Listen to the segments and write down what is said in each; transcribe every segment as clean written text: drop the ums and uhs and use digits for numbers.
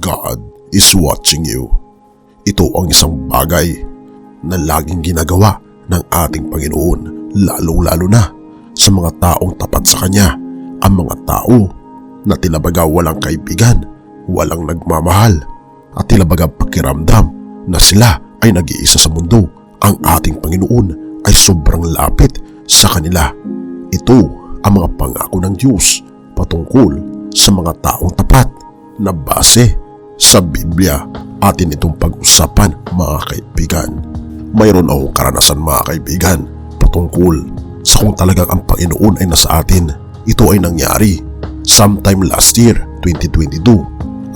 God is watching you. Ito ang isang bagay na laging ginagawa ng ating Panginoon, lalong-lalo na sa mga taong tapat sa Kanya, ang mga tao na tila baga walang kaibigan, walang nagmamahal, at tila baga pakiramdam na sila ay nag-iisa sa mundo. Ang ating Panginoon ay sobrang lapit sa kanila. Ito ang mga pangako ng Diyos patungkol sa mga taong tapat na base sa Biblia. Atin itong pag-usapan, mga kaibigan. Mayroon akong karanasan, mga kaibigan, patungkol sa kung talagang ang Panginoon ay nasa atin. Ito ay nangyari sometime last year, 2022.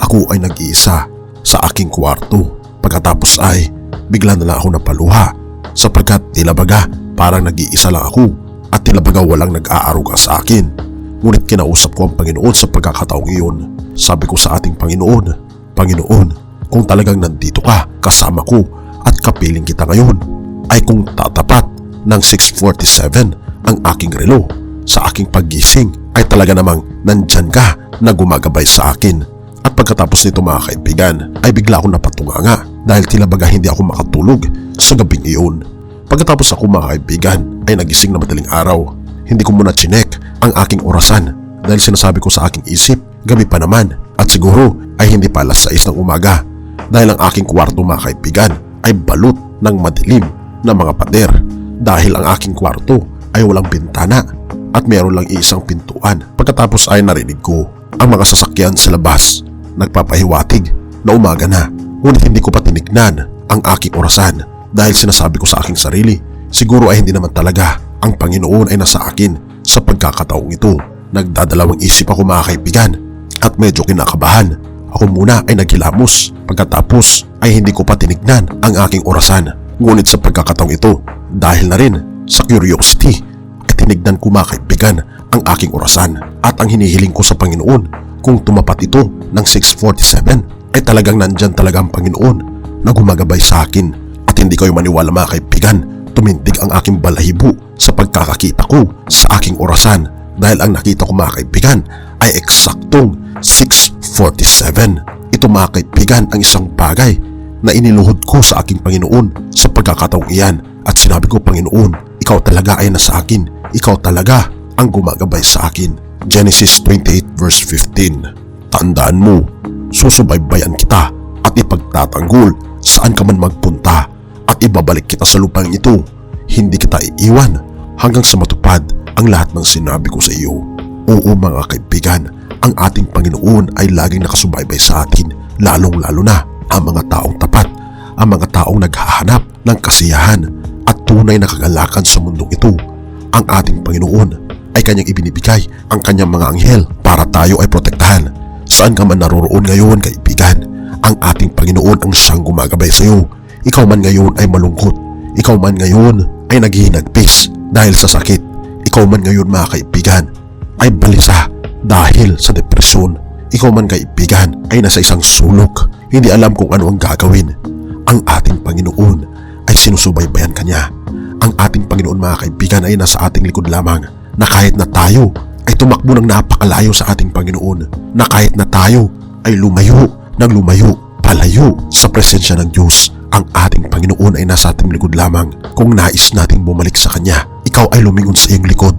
Ako ay nag-iisa sa aking kwarto. Pagkatapos ay bigla na lang ako napaluha sapagkat tila baga parang nag-iisa lang ako at tila baga walang nag-aaruga sa akin. Ngunit kinausap ko ang Panginoon sa pagkakataong iyon. Sabi ko sa ating Panginoon, Panginoon, kung talagang nandito ka kasama ko at kapiling kita ngayon, ay kung tatapat ng 6:47 ang aking relo sa aking paggising, ay talaga namang nandyan ka na gumagabay sa akin. At pagkatapos nito, mga kaibigan, ay bigla akong napatunganga dahil tila baga hindi ako makatulog sa gabing iyon. Pagkatapos ako, mga kaibigan, ay nagising na madaling araw. Hindi ko muna chinek ang aking orasan dahil sinasabi ko sa aking isip, gabi pa naman at siguro ay hindi pa alas 6 ng umaga dahil ang aking kwarto, mga kaibigan, ay balot ng madilim na mga pader dahil ang aking kwarto ay walang bintana at meron lang isang pintuan. Pagkatapos ay narinig ko ang mga sasakyan sa labas nagpapahiwatig na umaga na, ngunit hindi ko pa tinignan ang aking orasan dahil sinasabi ko sa aking sarili, siguro ay hindi naman talaga ang Panginoon ay nasa akin sa pagkakataong ito. Nagdadalawang isip ako, mga kaibigan, at medyo kinakabahan. Ako muna ay naghilamos, pagkatapos ay hindi ko pa tinignan ang aking orasan. Ngunit sa pagkakataong ito, dahil na rin sa curiosity, ay tinignan ko, mga kaibigan, ang aking orasan. At ang hinihiling ko sa Panginoon, kung tumapat ito ng 6:47, ay talagang nandyan talaga ang Panginoon na gumagabay sa akin. At hindi kayo maniwala, mga kaibigan, tumindig ang aking balahibo sa pagkakakita ko sa aking orasan. Dahil ang nakita ko, mga kaibigan, ay eksaktong 6:47. Ito, mga kaibigan, ang isang bagay na iniluhod ko sa aking Panginoon sa pagkakataong iyan. At sinabi ko, Panginoon, ikaw talaga ay nasa akin. Ikaw talaga ang gumagabay sa akin. Genesis 28:15. Tandaan mo, susubaybayan kita at ipagtatanggol saan ka man magpunta at ibabalik kita sa lupang ito. Hindi kita iiwan hanggang sa matupad ang lahat ng sinabi ko sa iyo. Oo, mga kaibigan, ang ating Panginoon ay laging nakasubaybay sa atin, lalong-lalo na ang mga taong tapat, ang mga taong naghahanap ng kasiyahan at tunay na kagalakan sa mundong ito. Ang ating Panginoon ay kanyang ibinibigay ang kanyang mga anghel para tayo ay protektahan. Saan ka man naroroon ngayon, kaibigan, ang ating Panginoon ang siyang gumagabay sa iyo. Ikaw man ngayon ay malungkot, ikaw man ngayon ay naghihinagpis dahil sa sakit, ikaw man ngayon, mga kaibigan, ay balisa dahil sa depresyon, ikaw man, kaibigan, ay nasa isang sulok, hindi alam kung ano ang gagawin. Ang ating Panginoon ay sinusubaybayan kanya. Ang ating Panginoon, mga kaibigan, ay nasa ating likod lamang, na kahit na tayo ay tumakbo ng napakalayo sa ating Panginoon, na kahit na tayo ay lumayo palayo sa presensya ng Diyos, ang ating Panginoon ay nasa ating likod lamang. Kung nais nating bumalik sa Kanya, ikaw ay lumingon sa iyong likod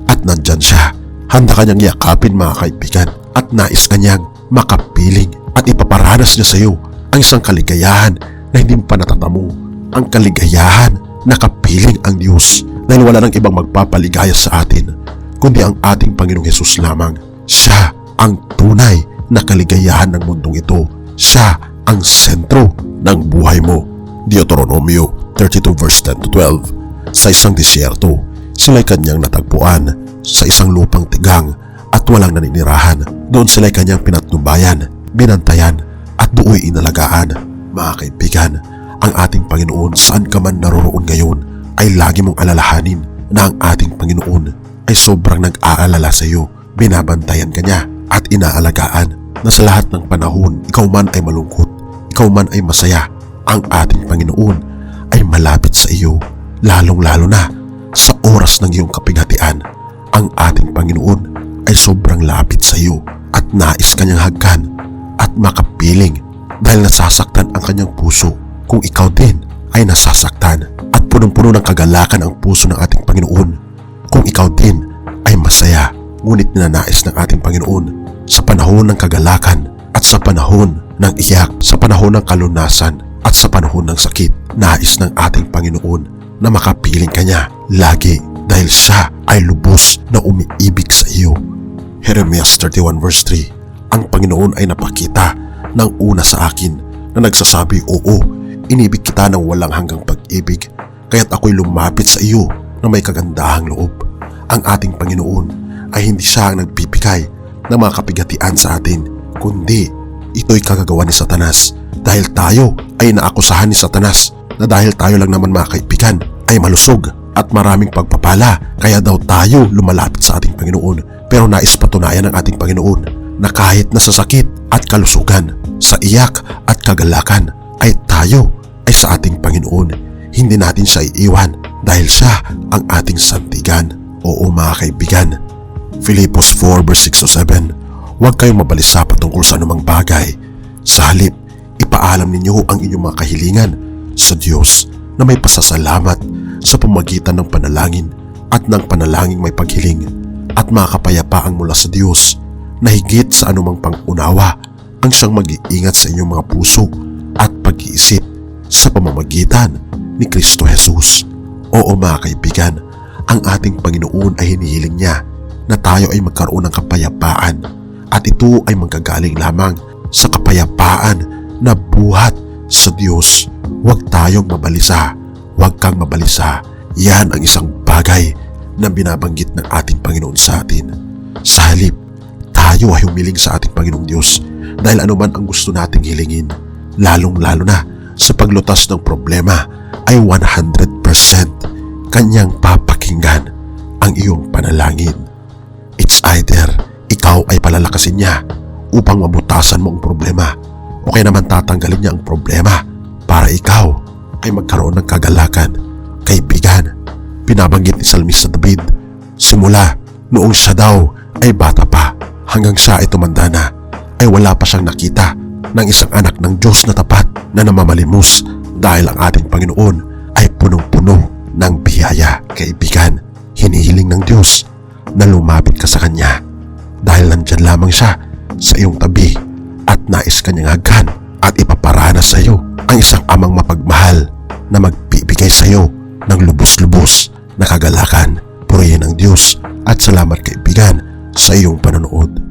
at nandyan siya. Handa kanyang yakapin, mga kaibigan, at nais kanyang makapiling at ipaparanas niya sa iyo ang isang kaligayahan na hindi pa natatamo. Ang kaligayahan na kapiling ang Diyos, dahil wala nang ibang magpapaligaya sa atin kundi ang ating Panginoong Hesus lamang. Siya ang tunay na kaligayahan ng mundong ito. Siya ang sentro ng buhay mo. Deuteronomio 32:10-12. Sa isang disyerto, sila'y kanyang natagpuan sa isang lupang tigang at walang naninirahan. Doon sila'y kanyang pinatnubayan, binantayan at do'y inalagaan. Mga kaibigan, ang ating Panginoon, saan ka man naroroon ngayon, ay lagi mong alalahanin na ang ating Panginoon ay sobrang nag-aalala sa iyo. Binabantayan ka niya at inaalagaan, na sa lahat ng panahon, ikaw man ay malungkot, ikaw man ay masaya, ang ating Panginoon ay malapit sa iyo, lalong-lalo na sa oras ng iyong kapighatian. Ang ating Panginoon ay sobrang lapit sa iyo at nais kanyang hagkan at makapit piling dahil nasasaktan ang kanyang puso. Kung ikaw din ay nasasaktan at punong-puno ng kagalakan ang puso ng ating Panginoon. Kung ikaw din ay masaya ngunit ninanais ng ating Panginoon sa panahon ng kagalakan at sa panahon ng iyak, sa panahon ng kalunasan at sa panahon ng sakit, nais ng ating Panginoon na makapiling ka niya lagi dahil siya ay lubos na umiibig sa iyo. Jeremias 31 verse 3, ang Panginoon ay napakita ng una sa akin na nagsasabi, oo, inibig kita ng walang hanggang pag-ibig, kaya't ako'y lumapit sa iyo na may kagandahang loob. Ang ating Panginoon ay hindi siya ang nagbibigay ng mga kapigatian sa atin, kundi ito'y kagagawa ni Satanas dahil tayo ay naakusahan ni Satanas na dahil tayo lang naman mga kaibigan ay malusog at maraming pagpapala, kaya daw tayo lumalapit sa ating Panginoon. Pero nais patunayan ng ating Panginoon na kahit nasa sakit at kalusugan, sa iyak at kagalakan, ay tayo ay sa ating Panginoon. Hindi natin siya iiwan dahil siya ang ating santigan. Oo mga kaibigan. Filipos 4 verse 6 to 7, huwag kayong mabalisa patungkol sa anumang bagay. Sa halip, ipaalam ninyo ang inyong mga kahilingan sa Diyos na may pasasalamat sa pamamagitan ng panalangin at ng panalangin may paghiling, at mga kapayapaang mula sa Diyos na higit sa anumang pangunawa ang siyang mag-iingat sa inyong mga puso at pag-iisip sa pamamagitan ni Kristo Jesus. Oo mga kaibigan, ang ating Panginoon ay hinihiling niya na tayo ay magkaroon ng kapayapaan, at ito ay manggagaling lamang sa kapayapaan na buhat sa Diyos. Huwag tayong mabalisa. Huwag kang mabalisa. Yan ang isang bagay na binabanggit ng ating Panginoon sa atin. Sa halip, tayo ay humiling sa ating Panginoong Diyos dahil anuman ang gusto nating hilingin, lalong-lalo na sa paglutas ng problema, ay 100% kanyang papakinggan ang iyong panalangin. It's either ikaw ay palalakasin niya upang mabutasan mo ang problema, o kaya naman tatanggalin niya ang problema para ikaw ay magkaroon ng kagalakan. Kaibigan, binabanggit ni Salmista David, simula noong siya daw ay bata pa hanggang siya ay tumanda na, ay wala pa siyang nakita ng isang anak ng Diyos na tapat na namamalimos, dahil ang ating Panginoon ay punong-puno ng biyaya. Kaibigan, hinihiling ng Diyos na lumapit ka sa Kanya dahil nandyan lamang siya sa iyong tabi at nais Kanyang hagkan at ipaparana sa iyo ang isang amang mapagmahal na magbibigay sa iyo ng lubos-lubos na kagalakan. Purihin ang Diyos at salamat kaibigan sa iyong panonood.